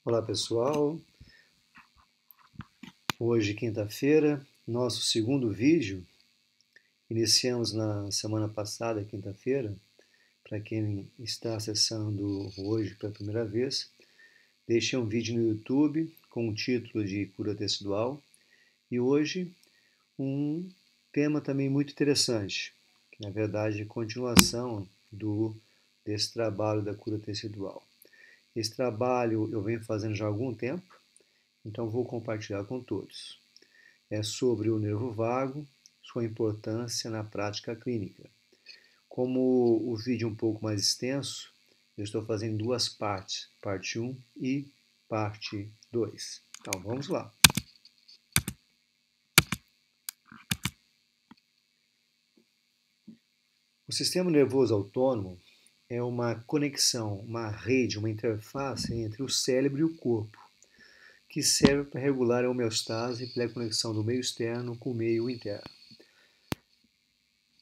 Olá pessoal, hoje quinta-feira, nosso segundo vídeo. Iniciamos na semana passada, quinta-feira. Para quem está acessando hoje pela primeira vez, deixei um vídeo no YouTube com o título de cura tecidual e hoje um tema também muito interessante, que na verdade é continuação desse trabalho da cura tecidual. Esse trabalho eu venho fazendo já há algum tempo, então vou compartilhar com todos. É sobre o nervo vago, sua importância na prática clínica. Como o vídeo é um pouco mais extenso, eu estou fazendo em duas partes, parte 1 e parte 2. Então vamos lá. O sistema nervoso autônomo é uma conexão, uma rede, uma interface entre o cérebro e o corpo, que serve para regular a homeostase pela conexão do meio externo com o meio interno.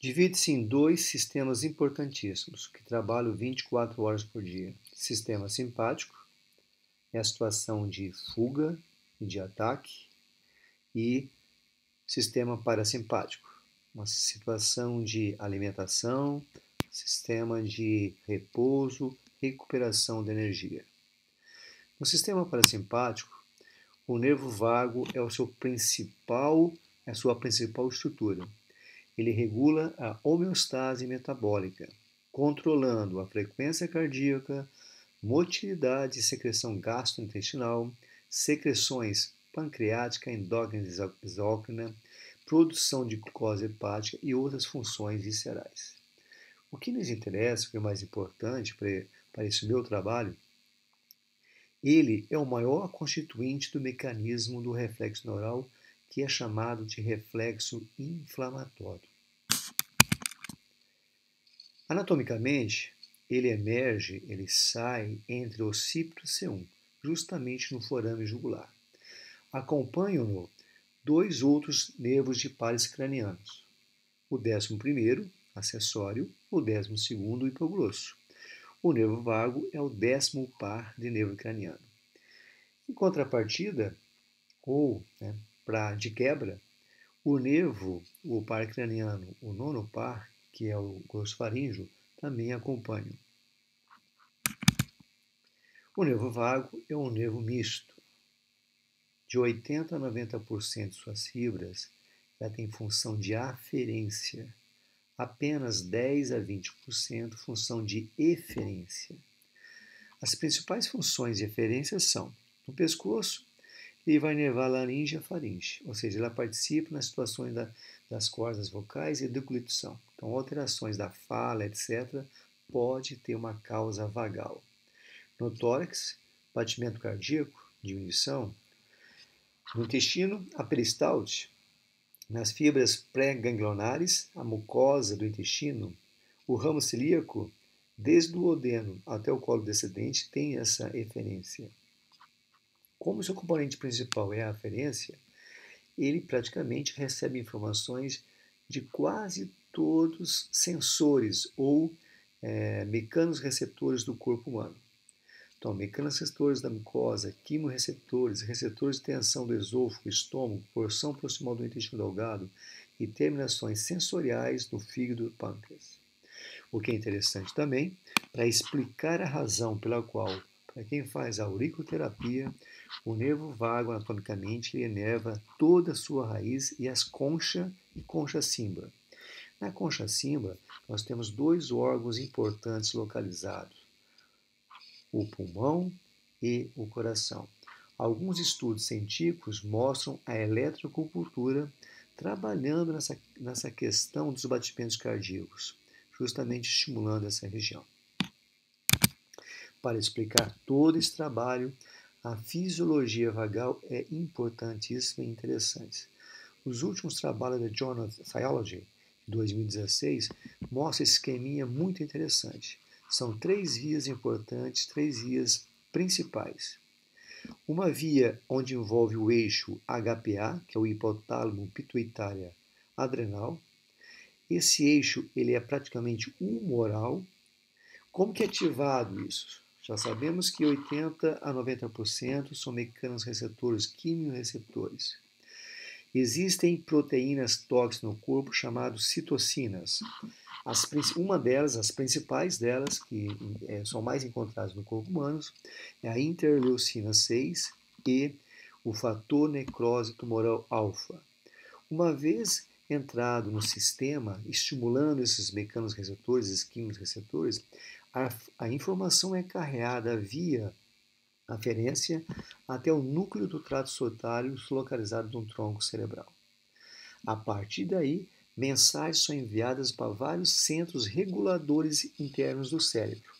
Divide-se em dois sistemas importantíssimos, que trabalham 24 horas por dia. Sistema simpático é a situação de fuga e de ataque, e sistema parasimpático, uma situação de alimentação, sistema de repouso, recuperação de energia. No sistema parasimpático, o nervo vago é a sua principal estrutura. Ele regula a homeostase metabólica, controlando a frequência cardíaca, motilidade e secreção gastrointestinal, secreções pancreática, endócrina e exócrina, produção de glicose hepática e outras funções viscerais. O que nos interessa, o que é mais importante para esse meu trabalho, ele é o maior constituinte do mecanismo do reflexo neural, que é chamado de reflexo inflamatório. Anatomicamente, ele sai entre o occipito e C1, justamente no forame jugular. Acompanham-no dois outros nervos de pares cranianos, o 11º, acessório, o 12º, hipoglosso. O nervo vago é o 10º par de nervo craniano. Em contrapartida, ou de quebra, o par craniano, o 9º par, que é o glossofaríngeo, também acompanham. O nervo vago é um nervo misto. De 80% a 90% de suas fibras já tem função de aferência, apenas 10% a 20% função de eferência. As principais funções de eferência são: no pescoço, ele vai inervar a laringe e a faringe, ou seja, ela participa nas situações das cordas vocais e deglutição. Então, alterações da fala, etc., pode ter uma causa vagal. No tórax, batimento cardíaco, diminuição. No intestino, a peristalte. Nas fibras pré-ganglionares, a mucosa do intestino, o ramo celíaco, desde o duodeno até o colo descendente, tem essa eferência. Como seu componente principal é a aferência, ele praticamente recebe informações de quase todos os sensores ou mecanos receptores do corpo humano. Então, mecanos receptores da mucosa, quimioreceptores, receptores de tensão do esôfago, estômago, porção proximal do intestino delgado e terminações sensoriais do fígado e do pâncreas. O que é interessante também, para explicar a razão pela qual, para quem faz a auriculoterapia, o nervo vago anatomicamente ele inerva toda a sua raiz e as concha e concha cimbra. Na concha cimbra, nós temos dois órgãos importantes localizados: o pulmão e o coração. Alguns estudos científicos mostram a eletroacupuntura trabalhando nessa questão dos batimentos cardíacos, justamente estimulando essa região. Para explicar todo esse trabalho, a fisiologia vagal é importantíssima e interessante. Os últimos trabalhos da Journal of Physiology, de 2016, mostram esse esqueminha muito interessante. São 3 vias importantes, 3 vias principais. Uma via onde envolve o eixo HPA, que é o hipotálamo pituitária adrenal. Esse eixo ele é praticamente humoral. Como que é ativado isso? Já sabemos que 80 a 90% são mecanorreceptores, quimiorreceptores. Existem proteínas tóxicas no corpo chamadas citocinas. Uma delas, as principais delas, que são mais encontradas no corpo humano, é a interleucina 6 e o fator necrose tumoral alfa. Uma vez entrado no sistema, estimulando esses mecanorreceptores, esses quimiorreceptores, a informação é carregada via aferência até o núcleo do trato solitário localizado no tronco cerebral. A partir daí, mensagens são enviadas para vários centros reguladores internos do cérebro,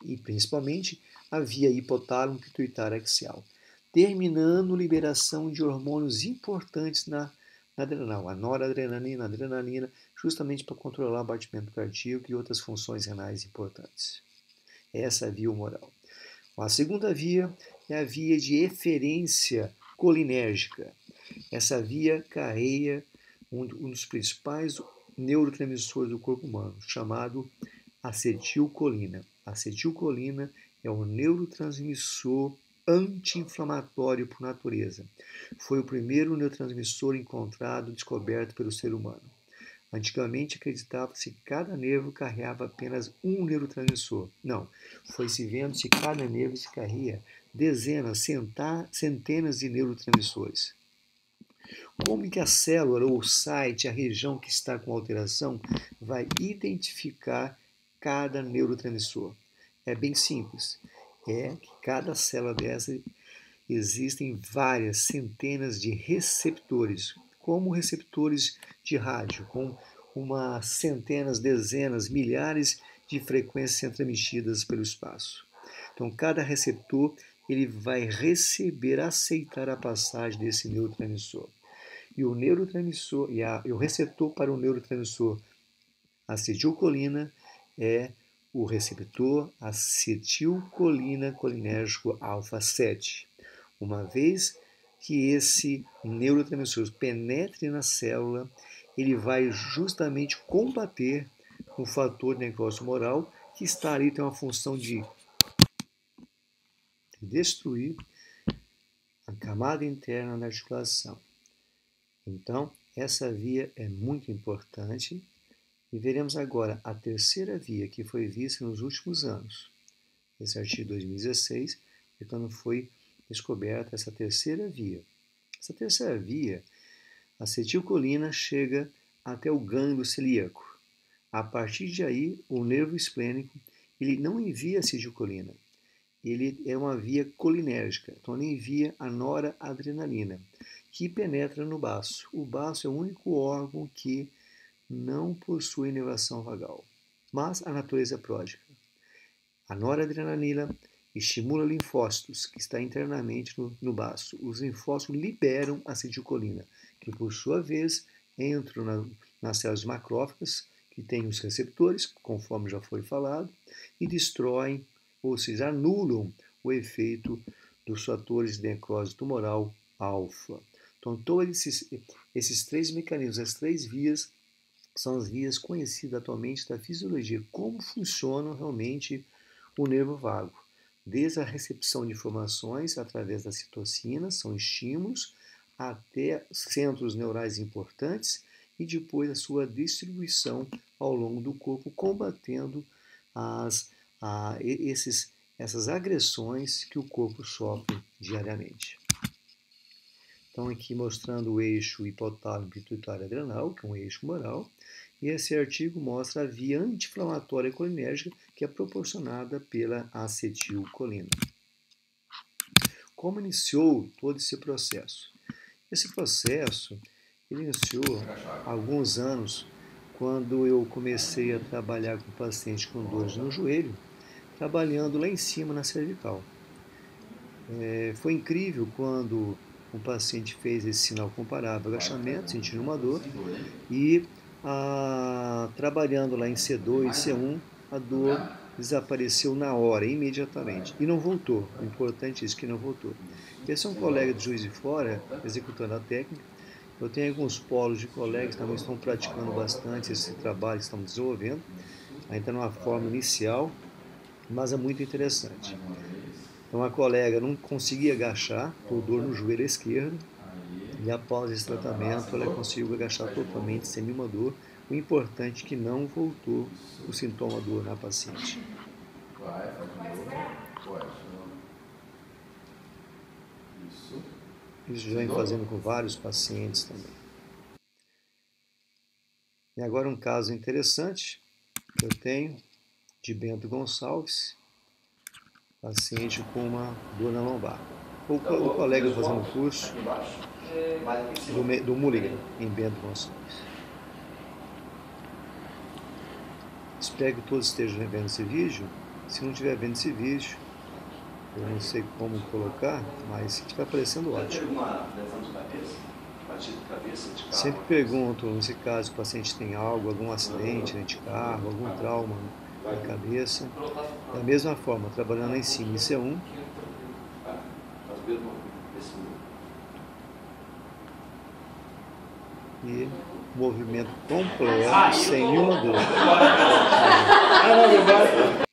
e principalmente a via hipotálamo pituitária axial, terminando liberação de hormônios importantes na adrenal, a noradrenalina, a adrenalina, justamente para controlar o batimento cardíaco e outras funções renais importantes. Essa é a via humoral. A segunda via é a via de eferência colinérgica. Essa via carrega um dos principais neurotransmissores do corpo humano, chamado acetilcolina. A acetilcolina é um neurotransmissor anti-inflamatório por natureza. Foi o primeiro neurotransmissor encontrado, descoberto pelo ser humano. Antigamente acreditava-se que cada nervo carregava apenas um neurotransmissor. Não, foi se vendo que cada nervo se carrega dezenas, centenas de neurotransmissores. Como que a célula ou o site, a região que está com alteração, vai identificar cada neurotransmissor? É bem simples. É que cada célula dessa existem várias centenas de receptores, como receptores de rádio, com umas centenas, dezenas, milhares de frequências sendo transmitidas pelo espaço. Então, cada receptor ele vai receber, aceitar a passagem desse neurotransmissor. E o neurotransmissor e o receptor para o neurotransmissor acetilcolina é o receptor acetilcolina colinérgico alfa 7. Uma vez que esse neurotransmissor penetre na célula, ele vai justamente combater o fator de necrose tumoral, que está ali, tem uma função de destruir a camada interna da articulação. Então, essa via é muito importante. E veremos agora a terceira via que foi vista nos últimos anos. Esse artigo de 2016 é quando foi descoberta essa terceira via. Essa terceira via, a acetilcolina chega até o gânglio celíaco. A partir de aí, o nervo esplênico ele não envia acetilcolina. Ele é uma via colinérgica, então ele envia a noradrenalina, que penetra no baço. O baço é o único órgão que não possui inervação vagal, mas a natureza é pródiga. A noradrenalina estimula linfócitos, que está internamente no baço. Os linfócitos liberam acetilcolina, que por sua vez entram nas células macrófagas, que têm os receptores, conforme já foi falado, e destroem, ou seja, anulam o efeito dos fatores de necrose tumoral alfa. Então, todos esses três mecanismos, as três vias, são as vias conhecidas atualmente da fisiologia, como funciona realmente o nervo vago. Desde a recepção de informações através das citocinas, são estímulos, até centros neurais importantes e depois a sua distribuição ao longo do corpo, combatendo essas agressões que o corpo sofre diariamente. Então, aqui mostrando o eixo hipotálamo pituitário adrenal, que é um eixo humoral, e esse artigo mostra a via anti-inflamatória colinérgica que é proporcionada pela acetilcolina. Como iniciou todo esse processo? Esse processo ele iniciou há alguns anos, quando eu comecei a trabalhar com pacientes com dores no joelho, trabalhando lá em cima na cervical. Foi incrível quando um paciente fez esse sinal comparável, agachamento, sentindo uma dor, e trabalhando lá em C2, C1, a dor desapareceu na hora, imediatamente, e não voltou. O importante é isso, que não voltou. Esse é um colega de Juiz de Fora, executando a técnica. Eu tenho alguns polos de colegas que também estão praticando bastante esse trabalho que estamos desenvolvendo, ainda numa forma inicial, mas é muito interessante. Então a colega não conseguia agachar por dor no joelho esquerdo e após esse tratamento ela conseguiu agachar totalmente sem nenhuma dor. O importante é que não voltou o sintoma dor na paciente. Vai, faz de novo. Pode. Isso. Isso já vem fazendo com vários pacientes também. E agora um caso interessante que eu tenho de Bento Gonçalves, paciente com uma dor na lombar. O colega fazendo o curso do Mulligan, em Bento Gonçalves. Espero que todos estejam vendo esse vídeo. Se não estiver vendo esse vídeo, eu não sei como colocar, mas se estiver aparecendo, ótimo. Alguma lesão de cabeça? Batida de cabeça, de carro? Sempre pergunto, nesse caso, se o paciente tem algo, algum acidente de carro, algum trauma na cabeça. Da mesma forma, trabalhando lá em cima, isso é um. E movimento completo, sem nenhuma dor.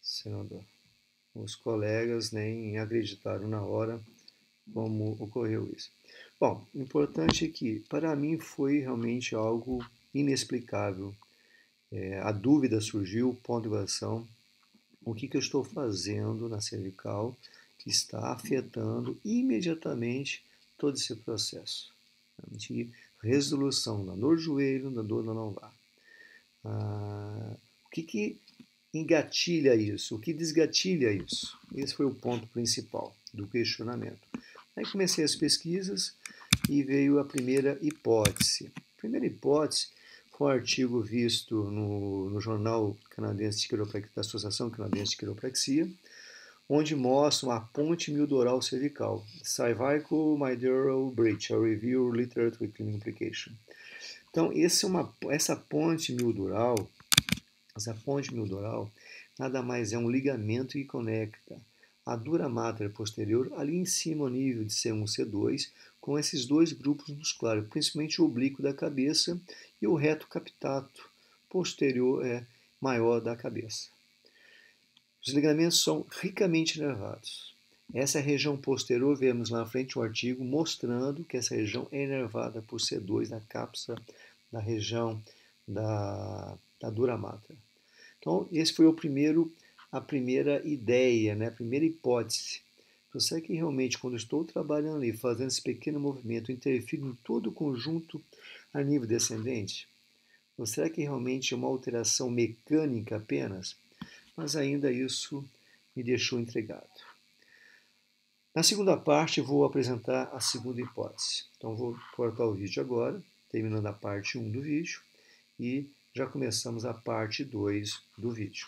Sem nenhuma dor. Os colegas nem acreditaram na hora como ocorreu isso. Bom, o importante é que, para mim, foi realmente algo inexplicável. A dúvida surgiu, ponto de interrogação, o que eu estou fazendo na cervical que está afetando imediatamente todo esse processo de resolução da dor do joelho, da dor na lombar. O que engatilha isso? O que desgatilha isso? Esse foi o ponto principal do questionamento. Aí comecei as pesquisas e veio a primeira hipótese. A primeira hipótese foi um artigo visto no Jornal Canadense de Quiropraxia, da Associação Canadense de Quiropraxia, onde mostra uma ponte mildural cervical, cervical mildural bridge, a review literature with clinical implication. Então, essa ponte mildural nada mais é um ligamento que conecta a dura mater posterior ali em cima ao nível de C1 e C2 com esses dois grupos musculares, principalmente o oblíquo da cabeça e o reto captato posterior maior da cabeça. Os ligamentos são ricamente inervados. Essa região posterior, vemos lá na frente um artigo mostrando que essa região é inervada por C2 na cápsula da região da dura mater. Então, esse foi a primeira ideia, né? A primeira hipótese. Então, será que realmente, quando eu estou trabalhando ali, fazendo esse pequeno movimento, interfere em todo o conjunto a nível descendente? Ou será que realmente é uma alteração mecânica apenas? Mas ainda isso me deixou intrigado. Na segunda parte, vou apresentar a segunda hipótese. Então, vou cortar o vídeo agora, terminando a parte 1 do vídeo, e já começamos a parte 2 do vídeo.